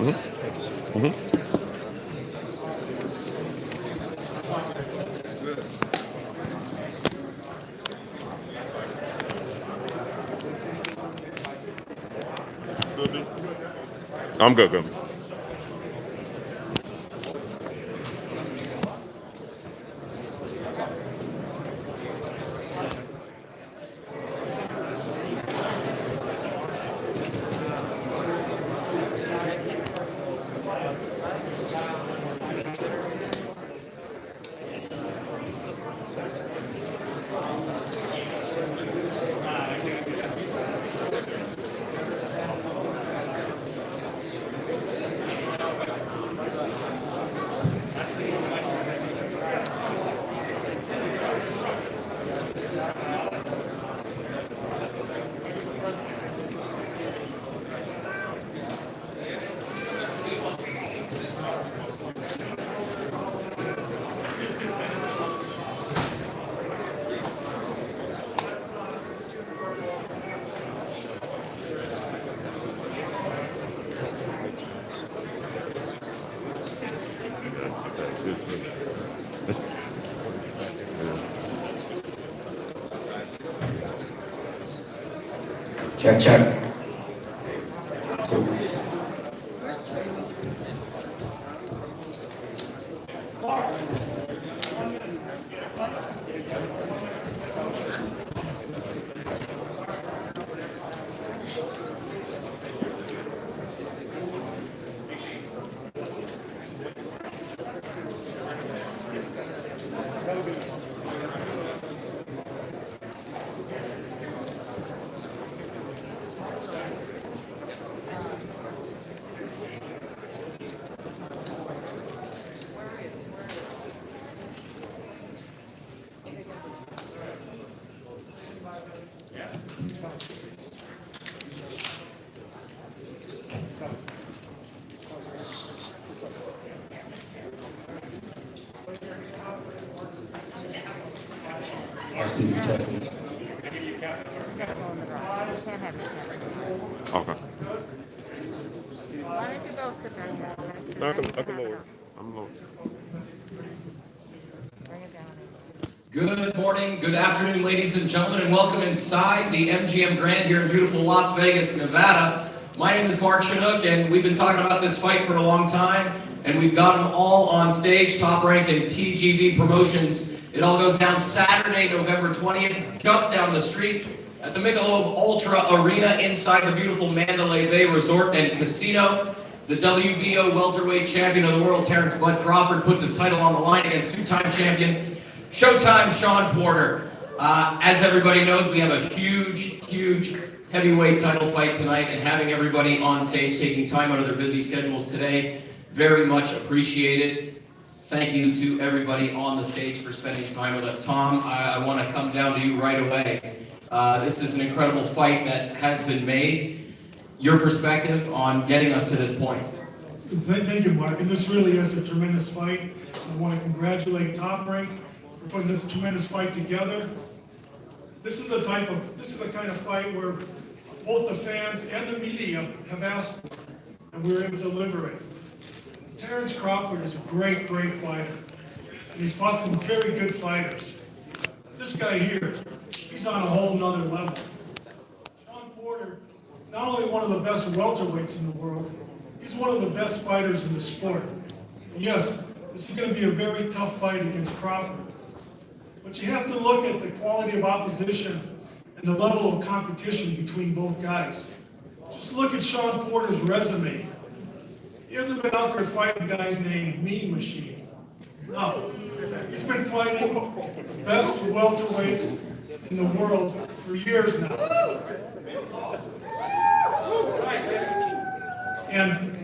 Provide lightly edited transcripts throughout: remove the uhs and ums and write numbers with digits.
Mm-hmm. Mm-hmm. I'm good, good. Check, check. Two. RCB testing. Okay. Why don't you go sit down? I can lower it. I'm lower. Bring it down. Good morning, good afternoon, ladies and gentlemen, and welcome inside the MGM Grand here in beautiful Las Vegas, Nevada. My name is Mark Chinook, and we've been talking about this fight for a long time, and we've got them all on stage, Top Rank and TGB Promotions. It all goes down Saturday, November 20th, just down the street at the Michelob Ultra Arena inside the beautiful Mandalay Bay Resort and Casino. The WBO welterweight champion of the world, Terence Crawford, puts his title on the line against two-time champion Showtime Shawn Porter. As everybody knows, we have a huge heavyweight title fight tonight, and having everybody on stage taking time out of their busy schedules today, very much appreciated. Thank you to everybody on the stage for spending time with us. Tom, I want to come down to you right away. This is an incredible fight that has been made. Your perspective on getting us to this point. Thank you, Mark. And this really is a tremendous fight. I want to congratulate Top Rank for putting this tremendous fight together. This is the kind of fight where both the fans and the media have asked for, and we were able to deliver it. Terence Crawford is a great fighter. And he's fought some very good fighters. This guy here, he's on a whole nother level. Shawn Porter, not only one of the best welterweights in the world, he's one of the best fighters in the sport. And yes, this is going to be a very tough fight against Crawford. But you have to look at the quality of opposition and the level of competition between both guys. Just look at Shawn Porter's resume. He hasn't been out there fighting guys named Mean Machine. No. He's been fighting the best welterweights in the world for years now. And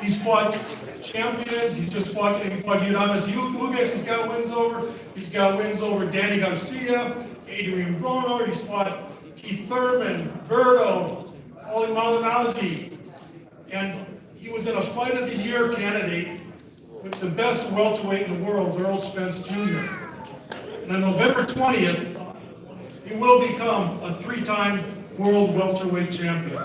he's fought champions, he's just fought Udanis Ugas, he's got wins over. He's got wins over Danny Garcia, Adrian Broner, he's fought Keith Thurman, Berto, Oli Malignaggi. And he was in a Fight of the Year candidate with the best welterweight in the world, Earl Spence Jr. And on November 20th, he will become a three-time world welterweight champion.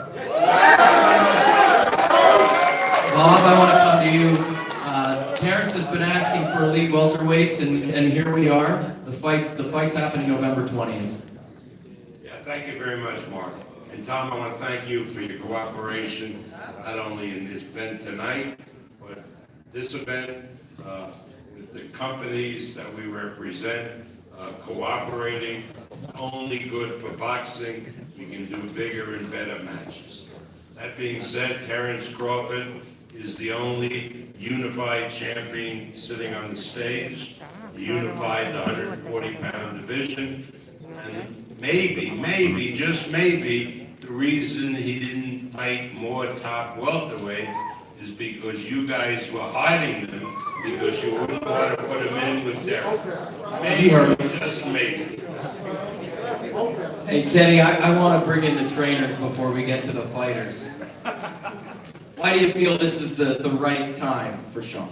for elite welterweights, and here we are. The fight's happening November 20th. Yeah, thank you very much, Mark. And Tom, I want to thank you for your cooperation, not only in this event tonight, but this event, with the companies that we represent, cooperating. Only good for boxing. We can do bigger and better matches. That being said, Terence Crawford is the only unified champion sitting on the stage. He unified the 140-pound division. And maybe, just maybe, the reason he didn't fight more top welterweights is because you guys were hiding them because you wouldn't want to put him in with Terence. Maybe, just maybe. Hey, Kenny, I want to bring in the trainers before we get to the fighters. Why do you feel this is the right time for Shawn?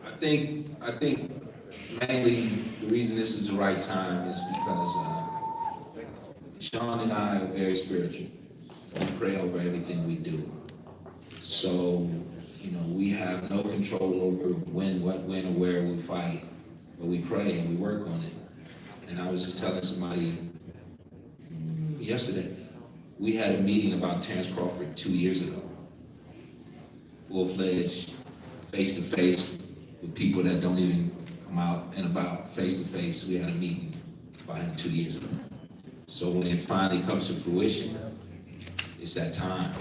I think mainly the reason this is the right time is because Shawn and I are very spiritual. We pray over everything we do. So, we have no control over when, what, when, or where we fight, but we pray and we work on it. And I was just telling somebody yesterday, we had a meeting about Terence Crawford 2 years ago. Full-fledged, face-to-face, with people that don't even come out and about face-to-face. We had a meeting about him 2 years ago. So when it finally comes to fruition, it's that time.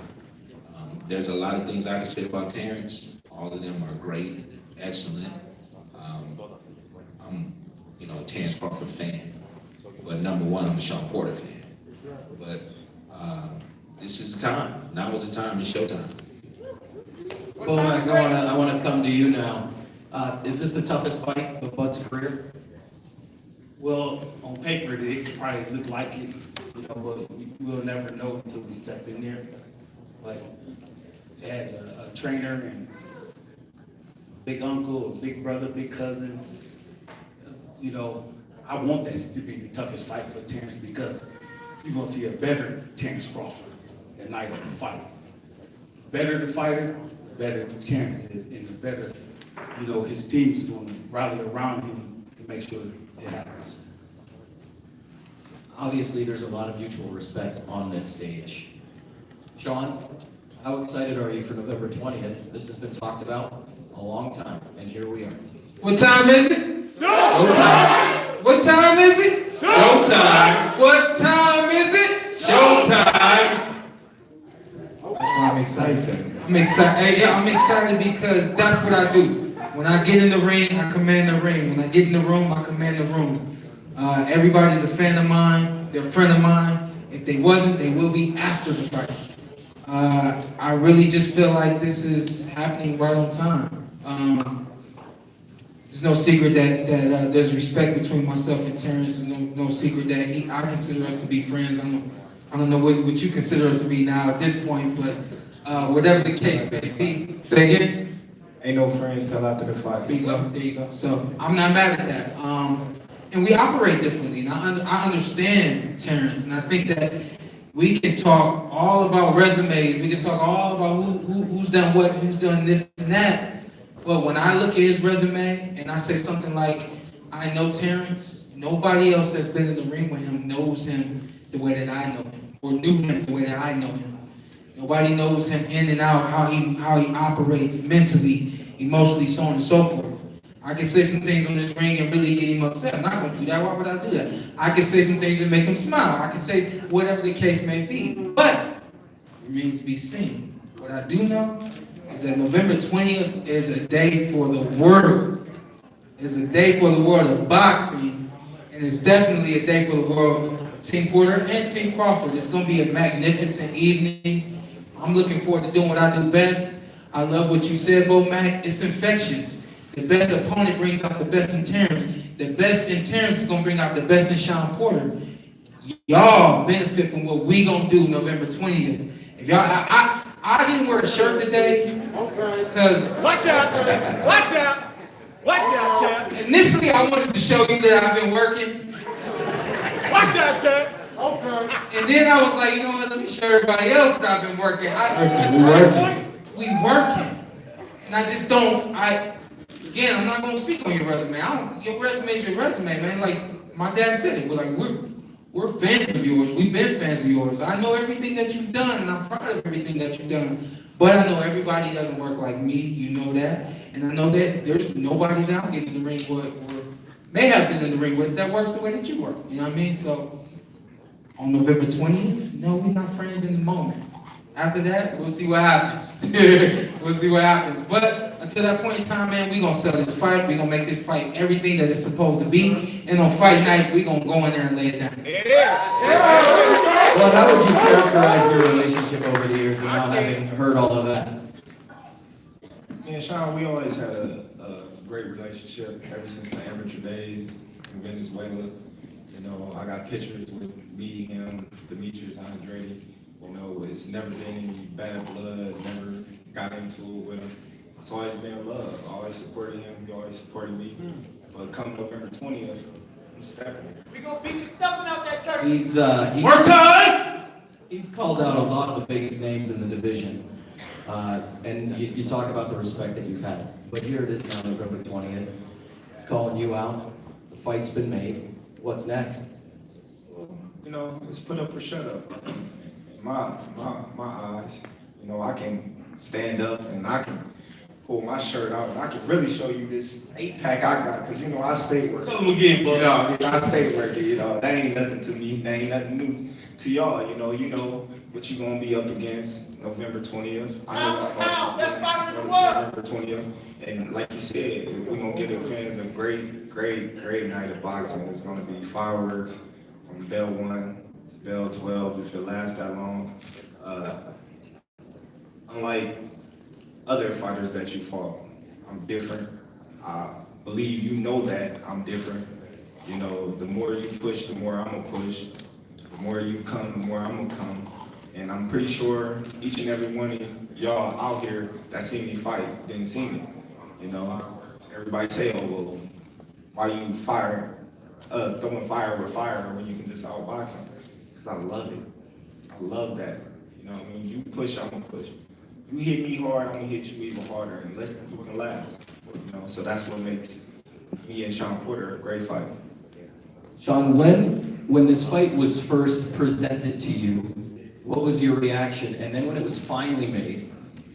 There's a lot of things I can say about Terence. All of them are great, excellent. I'm, a Terence Crawford fan, but number one, I'm a Shawn Porter fan. But this is the time. Now is the time. It's showtime. Well, Mac, I want to come to you now. Is this the toughest fight of Bud's career? Well, on paper, it probably looked like it, but we'll never know until we step in there. But as a trainer and big uncle, a big brother, big cousin, I want this to be the toughest fight for Terence because you're going to see a better Terence Crawford the night of the fight. Better the fighter, better the Terence is, and the better, his team's going to rally around him to make sure it happens. Obviously, there's a lot of mutual respect on this stage. Shawn, how excited are you for November 20th? This has been talked about a long time, and here we are. What time is it? No time. What time is it? No time. What time is it? Showtime. That's why I'm excited. I'm excited. Yeah, I'm excited because that's what I do. When I get in the ring, I command the ring. When I get in the room, I command the room. Everybody's a fan of mine. They're a friend of mine. If they wasn't, they will be after the fight. I really just feel like this is happening right on time. It's no secret that there's respect between myself and Terence. No secret that I consider us to be friends. I don't know what you consider us to be now at this point, but whatever the case may be. Say again? Ain't no friends till after the fight. There you go. So I'm not mad at that. And we operate differently. And I understand Terence, and I think that we can talk all about resumes. We can talk all about who's done what, who's done this and that. But when I look at his resume and I say something like, I know Terence, nobody else that's been in the ring with him knows him the way that I know him, or knew him the way that I know him. Nobody knows him in and out, how he operates mentally, emotionally, so on and so forth. I can say some things on this ring and really get him upset. I'm not going to do that. Why would I do that? I can say some things and make him smile. I can say whatever the case may be. But it remains to be seen. What I do know is that November 20th is a day for the world. It's a day for the world of boxing. And it's definitely a day for the world of Team Porter and Team Crawford. It's going to be a magnificent evening. I'm looking forward to doing what I do best. I love what you said, Bo Mac. It's infectious. The best opponent brings out the best in Terence. The best in Terence is going to bring out the best in Shawn Porter. Y'all benefit from what we going to do November 20th. If y'all, I didn't wear a shirt today. Okay. Because Watch out! Watch out! Watch out, champ! Initially, I wanted to show you that I've been working. Watch out, champ! Okay. And then I was like, you know what? Let me show everybody else that I've been working. We working. And I just don't, again, I'm not gonna speak on your resume. Your resume is your resume, man. Like my dad said it, we're fans of yours. We've been fans of yours. I know everything that you've done, and I'm proud of everything that you've done. But I know everybody doesn't work like me, you know that. And I know that there's nobody that I'm getting in the ring with, or may have been in the ring with, that works the way that you work. You know what I mean? So, on November 20th, no, we're not friends in the moment. After that, we'll see what happens. We'll see what happens. But until that point in time, man, we're going to sell this fight. We're going to make this fight everything that it's supposed to be. And on fight night, we're going to go in there and lay it down. Well, how would you characterize your relationship over the years, now having heard all of that? Me and Shawn, we always had a great relationship ever since the amateur days in Venezuela. You know, I got pictures with me, him, Demetrius, Andre. You know, it's never been any bad blood, never got into it with him. It's always been love. I always supported him, he always supported me. But come November 20th, I'm stepping. We gonna beat the stuffing out that turkey. He's More time! He's called out a lot of the biggest names in the division. And you talk about the respect that you've had. But here it is now, November 20th. It's calling you out. The fight's been made. What's next? You know, it's put up or shut up. In my eyes, you know, I can stand up and I can pull my shirt out and I can really show you this 8-pack I got, because, you know, I stay working. Tell them again, bud. You know, I stay working, you know, that ain't nothing to me, that ain't nothing new to y'all, you know what you gonna be up against November 20th. I know Let's fight in the world. November 20th, and like you said, we're gonna give the fans a great night of boxing. It's gonna be fireworks from bell 1 to bell 12 if it lasts that long. Unlike other fighters that you fought, I'm different. I believe you know that I'm different. You know, the more you push, the more I'm gonna push. The more you come, the more I'm gonna come. And I'm pretty sure each and every one of y'all out here that see me fight didn't see me. You know, everybody say, oh, well, why you throwing fire with fire when you can just outbox them? Because I love it. I love that. You know, when you push, I'm gonna push. You hit me hard, I'm gonna hit you even harder, and let's we can last. You know, so that's what makes me and Shawn Porter a great fighter. Shawn, when this fight was first presented to you, what was your reaction? And then when it was finally made,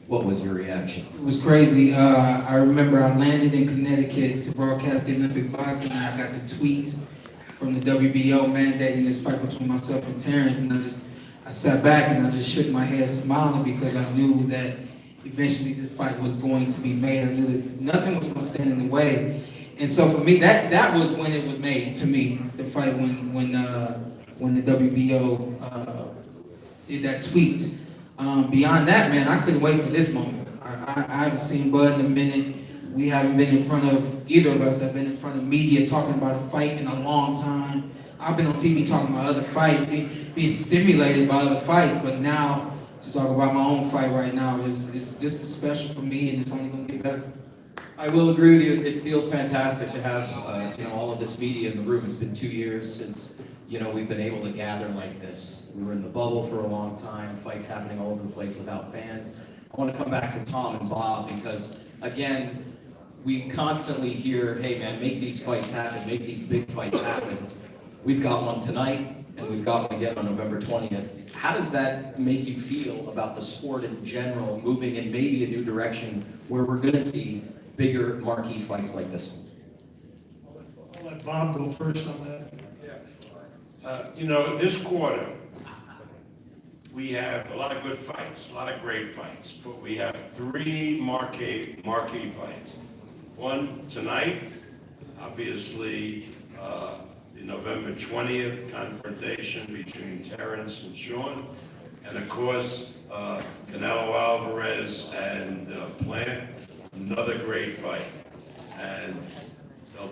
what was your reaction? It was crazy. I remember I landed in Connecticut to broadcast the Olympic boxing, and I got the tweet from the WBO mandating this fight between myself and Terence, and I sat back and I just shook my head smiling, because I knew that eventually this fight was going to be made. I knew that nothing was going to stand in the way. And so for me, that was when it was made to me, the fight when the WBO did that tweet. Beyond that, man, I couldn't wait for this moment. I haven't seen Bud in a minute. We haven't been in front of, either of us have been in front of media talking about a fight in a long time. I've been on TV talking about other fights, being stimulated by other fights, but now to talk about my own fight right now is this is special for me, and it's only going to get better. I will agree with you. It feels fantastic to have all of this media in the room. It's been 2 years since we've been able to gather like this. We were in the bubble for a long time. Fights happening all over the place without fans. I want to come back to Tom and Bob, because again, we constantly hear, "Hey man, make these fights happen. Make these big fights happen." We've got one tonight, and we've got one again on November 20th. How does that make you feel about the sport in general, moving in maybe a new direction where we're going to see bigger marquee fights like this one? I'll let Bob go first on that. This quarter, we have a lot of good fights, a lot of great fights, but we have 3 marquee fights. One tonight, obviously, the November 20th confrontation between Terence and Shawn, and of course, Canelo Alvarez and Plant, another great fight. And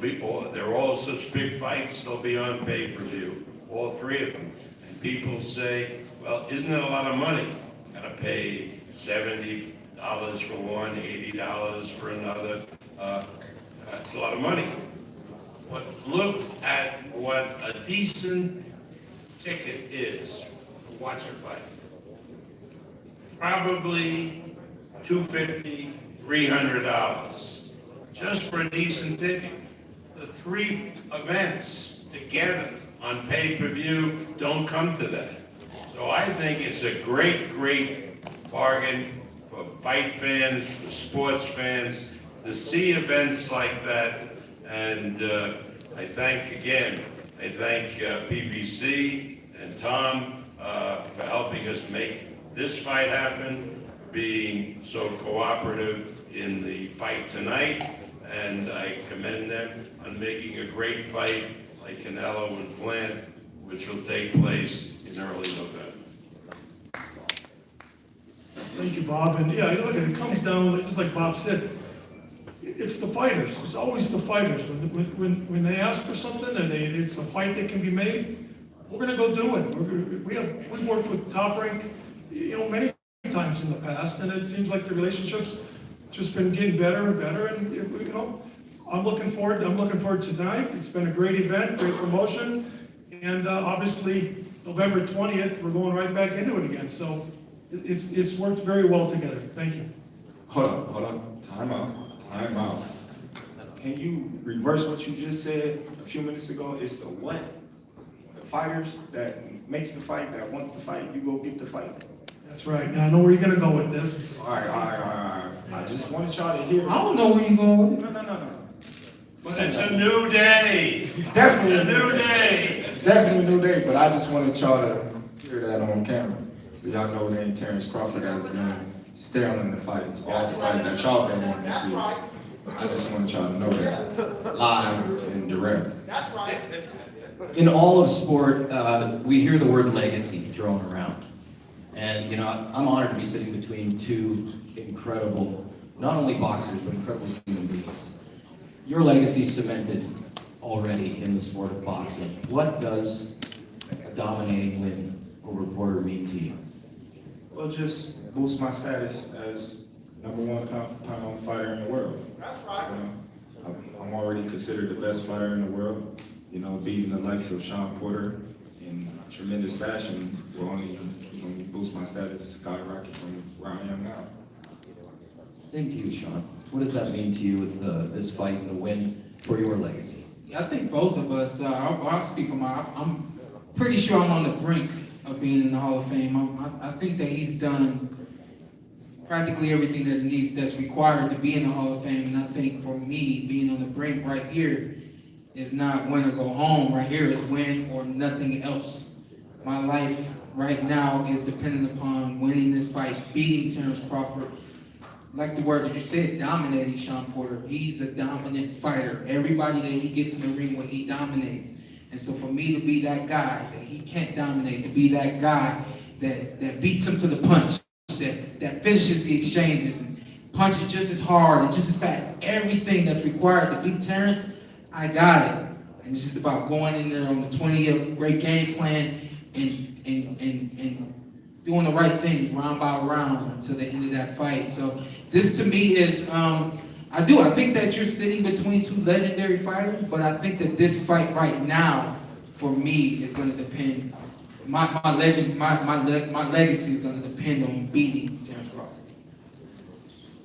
they're all such big fights, they'll be on pay-per-view, all 3 of them. And people say, well, isn't it a lot of money? Gotta pay $70 for one, $80 for another. That's a lot of money. But look at what a decent ticket is to watch a fight. Probably $250, $300 just for a decent ticket. The 3 events together on pay-per-view don't come to that. So I think it's a great, great bargain for fight fans, for sports fans, to see events like that. And I thank PBC and Tom for helping us make this fight happen, being so cooperative in the fight tonight. And I commend them on making a great fight like Canelo and Plant, which will take place in early November. Thank you, Bob. And yeah, look, it comes down, just like Bob said, it's the fighters. It's always the fighters. When they ask for something and it's a fight that can be made, we're going to go do it. We've worked with Top Rank, many times in the past, and it seems like the relationship's just been getting better and better. And I'm looking forward to tonight. It's been a great event, great promotion, and obviously November 20th, we're going right back into it again. So it's worked very well together. Thank you. Hold on. Time out. Can you reverse what you just said a few minutes ago? It's the what? The fighters that makes the fight, that wants the fight, you go get the fight. That's right. Now I know where you're going to go with this. All right. I just wanted y'all to hear. I don't know where you're going with it. No. But it's a new day. Definitely It's a new day. Definitely a new day, but I just wanted y'all to hear that on camera. So y'all know it ain't Terence Crawford that has been staring in the fights, all the fights that y'all been wanting to see. I just wanted y'all to know that, live and direct. That's right. In all of sport, we hear the word legacy thrown around. And, I'm honored to be sitting between 2 incredible, not only boxers, but incredible human beings. Your legacy cemented already in the sport of boxing. What does a dominating win over Porter mean to you? Well, just boost my status as #1 pound-for-pound fighter in the world. That's right. I'm already considered the best fighter in the world. Beating the likes of Shawn Porter in tremendous fashion will only boost my status, skyrocket from where I am now. Same to you, Shawn. What does that mean to you with this fight and the win for your legacy? I think both of us, I'll speak for I'm pretty sure I'm on the brink of being in the Hall of Fame. I think that he's done practically everything that's required to be in the Hall of Fame. And I think for me, being on the brink right here is not win or go home. Right here is win or nothing else. My life right now is dependent upon winning this fight, beating Terence Crawford. Like the word that you said, dominating Shawn Porter. He's a dominant fighter. Everybody that he gets in the ring with, he dominates. And so for me to be that guy that he can't dominate, to be that guy that beats him to the punch, that finishes the exchanges and punches just as hard and just as fast, everything that's required to beat Terence, I got it. And it's just about going in there on the 20th, great game plan, and doing the right things round by round until the end of that fight. So this to me is, I think that you're sitting between 2 legendary fighters, but I think that this fight right now, for me, is going to depend, my legacy is going to depend on beating Terence Crawford.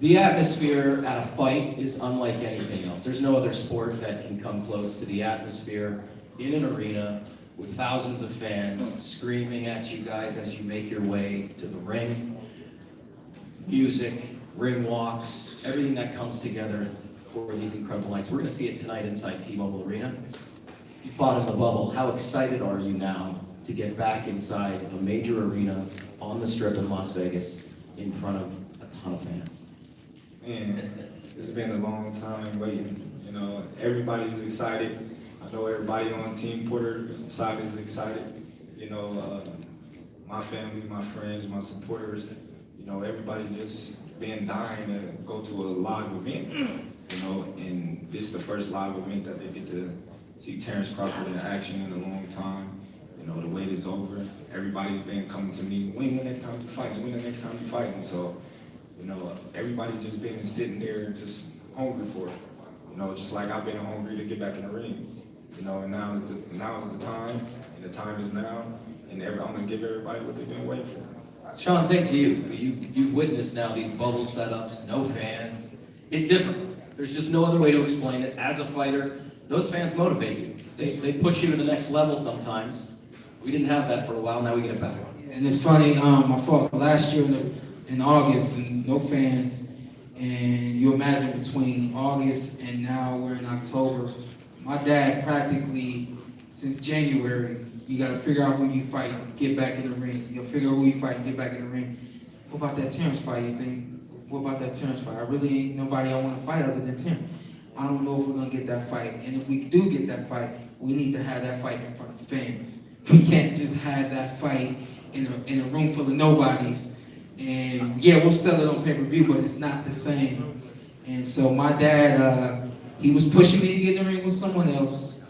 The atmosphere at a fight is unlike anything else. There's no other sport that can come close to the atmosphere in an arena with thousands of fans screaming at you guys as you make your way to the ring. Music, ring walks, everything that comes together for these incredible nights. We're going to see it tonight inside T-Mobile Arena. You fought in the bubble. How excited are you now to get back inside a major arena on the Strip in Las Vegas in front of a ton of fans? Man, it's been a long time waiting. Everybody's excited. I know everybody on Team Porter side is excited. My family, my friends, my supporters, everybody just been dying to go to a live event. And this is the first live event that they get to see Terence Crawford in action in a long time. The wait is over. Everybody's been coming to me, when the next time you fight? When the next time you fight? And so, everybody's just been sitting there just hungry for it. Just like I've been hungry to get back in the ring. And now is the time, and the time is now, and I'm gonna give everybody what they've been waiting for. Shawn, same to you. You've witnessed now these bubble setups, no fans, It's different. There's just no other way to explain it. As a fighter, those fans motivate you. They push you to the next level sometimes. We didn't have that for a while, now we get it back. And it's funny, I fought last year in August and no fans. And you imagine between August and now we're in October, my dad practically, since January, you gotta figure out who you fight, get back in the ring. You gotta figure out who you fight and get back in the ring. What about that Terence fight, you think? What about that Terence fight? I really ain't nobody I wanna fight other than Terence. I don't know if we're gonna get that fight. And if we do get that fight, we need to have that fight in front of fans. We can't just have that fight in a room full of nobodies. And yeah, we'll sell it on pay-per-view, but it's not the same. And so my dad, he was pushing me to get in the ring with someone else.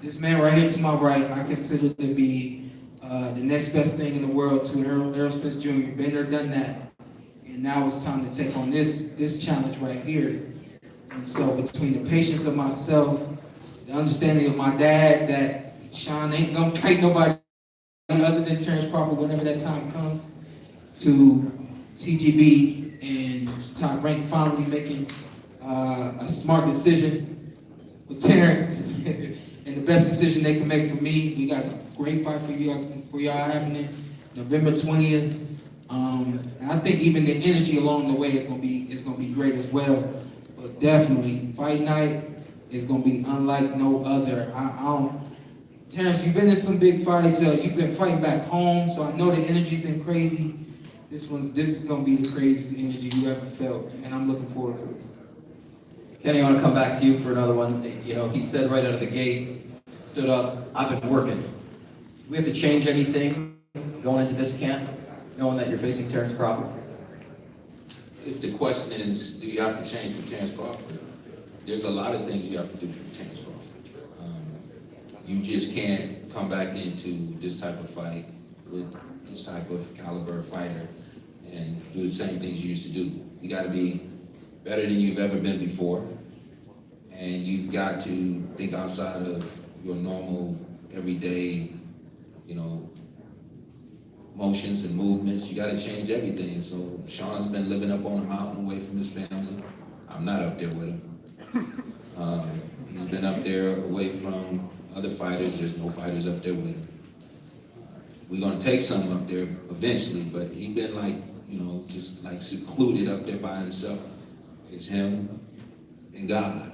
This man right here to my right, I consider to be the next best thing in the world to Errol Spence Jr. Been there, done that. And now it's time to take on this challenge right here. And so between the patience of myself, the understanding of my dad that Shawn ain't gonna fight nobody other than Terence Crawford whenever that time comes, to TGB and Top Rank finally making a smart decision with Terence and the best decision they can make for me. We got a great fight for y'all happening November 20th. And I think even the energy along the way is gonna be great as well. But definitely, fight night is gonna be unlike no other. Terence, you've been in some big fights. You've been fighting back home, so I know the energy's been crazy. This is gonna be the craziest energy you ever felt, and I'm looking forward to it. Kenny, I want to come back to you for another one. You know, he said right out of the gate, stood up, I've been working. Do we have to change anything going into this camp, knowing that you're facing Terence Crawford? If the question is, do you have to change for Terence Crawford? There's a lot of things you have to do for Terence Crawford. You just can't come back into this type of fight with this type of caliber fighter and do the same things you used to do. You got to be better than you've ever been before, and you've got to think outside of your normal, everyday, motions and movements. You got to change everything. So Shawn's been living up on a mountain away from his family. I'm not up there with him. He's been up there away from other fighters. There's no fighters up there with him. We're gonna take some up there eventually, but he's been just like secluded up there by himself. It's him and God.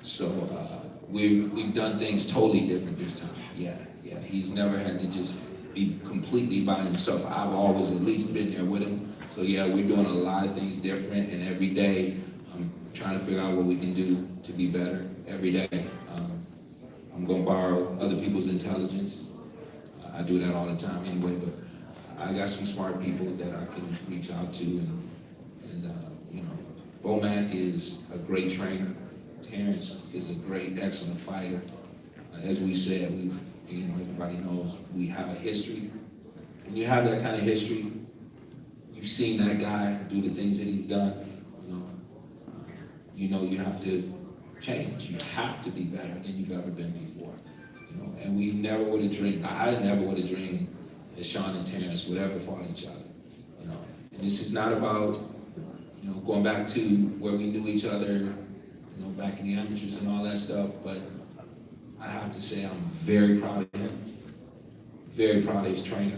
So we've done things totally different this time. Yeah. He's never had to just be completely by himself. I've always at least been there with him. So yeah, we're doing a lot of things different, and every day I'm trying to figure out what we can do to be better every day. I'm gonna borrow other people's intelligence. I do that all the time anyway, but I got some smart people that I can reach out to, and Bomac is a great trainer. Terence is a great, excellent fighter. As we said, everybody knows we have a history. When you have that kind of history, you've seen that guy do the things that he's done. You have to change. You have to be better than you've ever been before. And we never would have dreamed. I never would have dreamed that Shawn and Terence would ever fought each other. And this is not about going back to where we knew each other, back in the amateurs and all that stuff. But I have to say I'm very proud of him. Very proud of his trainer.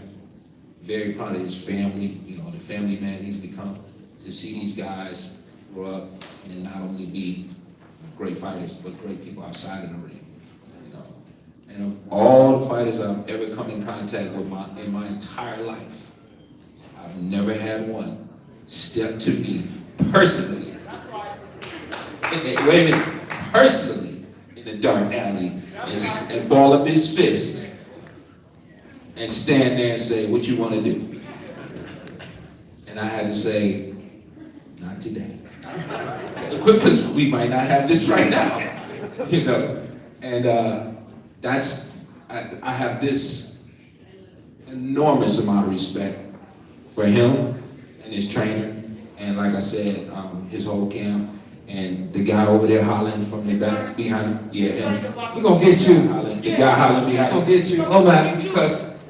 Very proud of his family. The family man he's become. To see these guys grow up and not only be great fighters, but great people outside of the ring. And of all the fighters I've ever come in contact with in my entire life, I've never had one step to me personally. Wait a minute, personally in the dark alley and ball up his fist and stand there and say, "What you want to do?" And I had to say, "Not today," because we might not have this right now, And I have this enormous amount of respect for him and his trainer, and like I said, his whole camp, and the guy over there hollering from the back behind, yeah, him. We're gonna get you. The guy hollering behind. We're gonna get you. Hold back,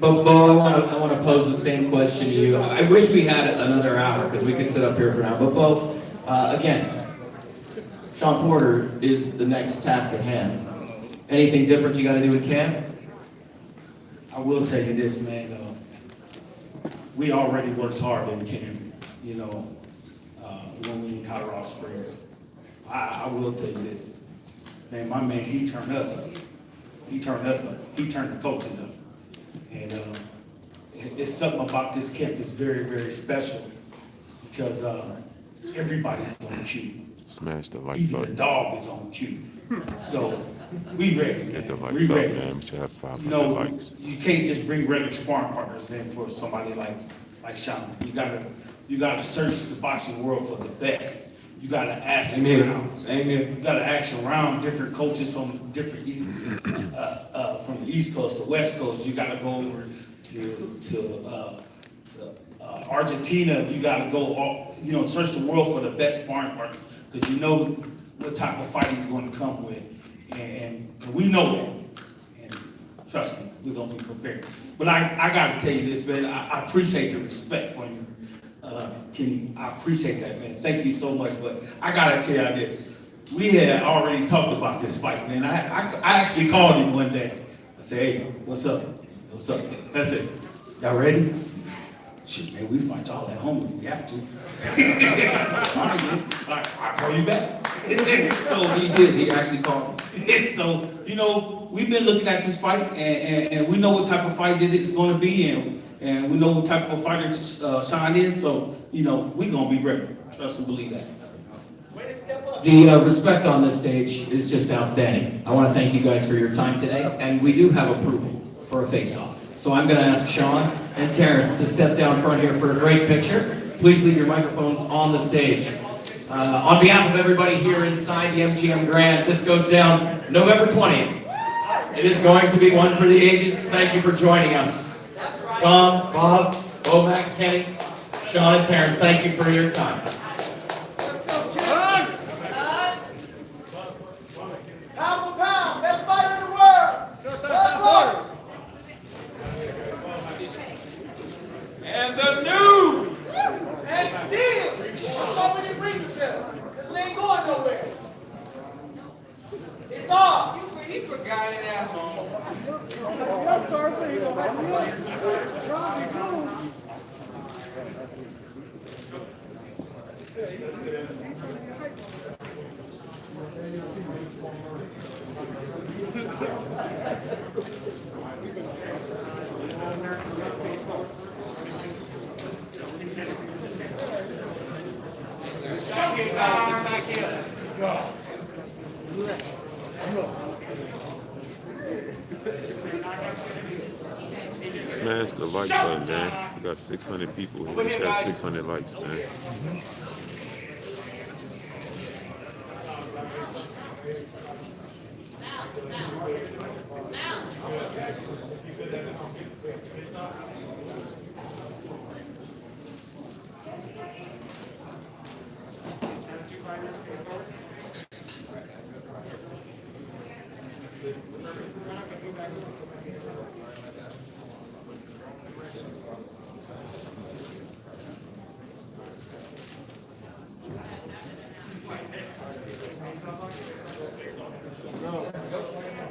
but Bo, I want to pose the same question to you. I wish we had another hour because we could sit up here for now. But Bo, again, Shawn Porter is the next task at hand. Anything different you got to do in camp? I will tell you this, man. We already worked hard in camp, you know, when we in Colorado Springs. I will tell you this, man. My man, he turned us up. He turned us up. He turned the coaches up. And it's something about this camp that's very, very special because everybody's on cue. Smash the like Even the button. dog is on cue. So we ready, man. Get the likes We up, ready. man. We should have 500 You know, likes. you can't just bring regular sparring partners in for somebody like Shawn. You gotta search the boxing world for the best. You gotta ask around. Amen. You gotta ask around different coaches from different from the East Coast to West Coast. You gotta go over to Argentina. You gotta go off, you know, search the world for the best sparring partner because you know what type of fight he's going to come with, and we know that. And trust me, we're gonna be prepared. But I gotta tell you this, man. I appreciate the respect for you, Kenny. I appreciate that, man. Thank you so much. But I gotta tell you this. We had already talked about this fight, man. I actually called him one day. I said, hey, what's up? What's up? That's it. Y'all ready? Shit, man, we fight y'all at home if we have to. All right, man. All right, I'll call you back. So he did. He actually called me. So, you know, we've been looking at this fight, and we know what type of fight it is going to be, and we know what type of fighter Shawn is. So, you know, we're going to be ready. Trust and believe that. The respect on this stage is just outstanding. I want to thank you guys for your time today, and we do have approval for a face-off. So I'm going to ask Shawn and Terence to step down front here for a great picture. Please leave your microphones on the stage. On behalf of everybody here inside the MGM Grand, this goes down November 20th. It is going to be one for the ages. Thank you for joining us. Tom, Bob, Bomac, Kenny, Shawn, and Terence, thank you for your time. Pound for pound, best fighter in the world. Bud Porter. And the new. And still, that's why we didn't bring the film. Because it ain't going nowhere. It's on. He forgot it at home. Smash the like button, man. We got 600 people here. We should have 600 likes, man.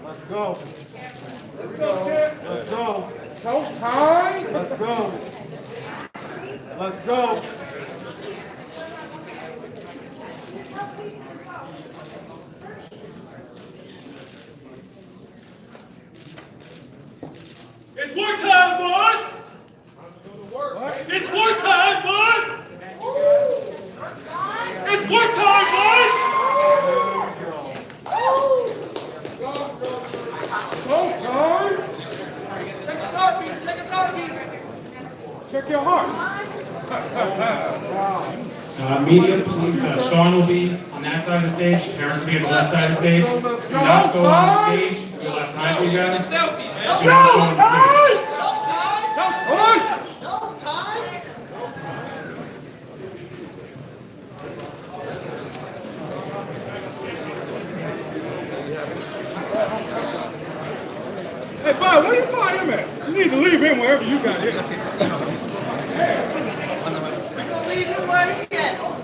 Let's go. Let's go. Showtime. Let's go. Let's go. It's work time, bud! It's work time, bud! It's work time, bud! Check his heartbeat. Check his heartbeat. Check your heart. Media, please, Shawn will be on that side of the stage, Terence will be on the left side of the stage. Do not go on the stage, go left side of you guys. Selfie, man. Do not go on the stage. No time. Hey, Bob, where you find him at? You need to leave him wherever you got him.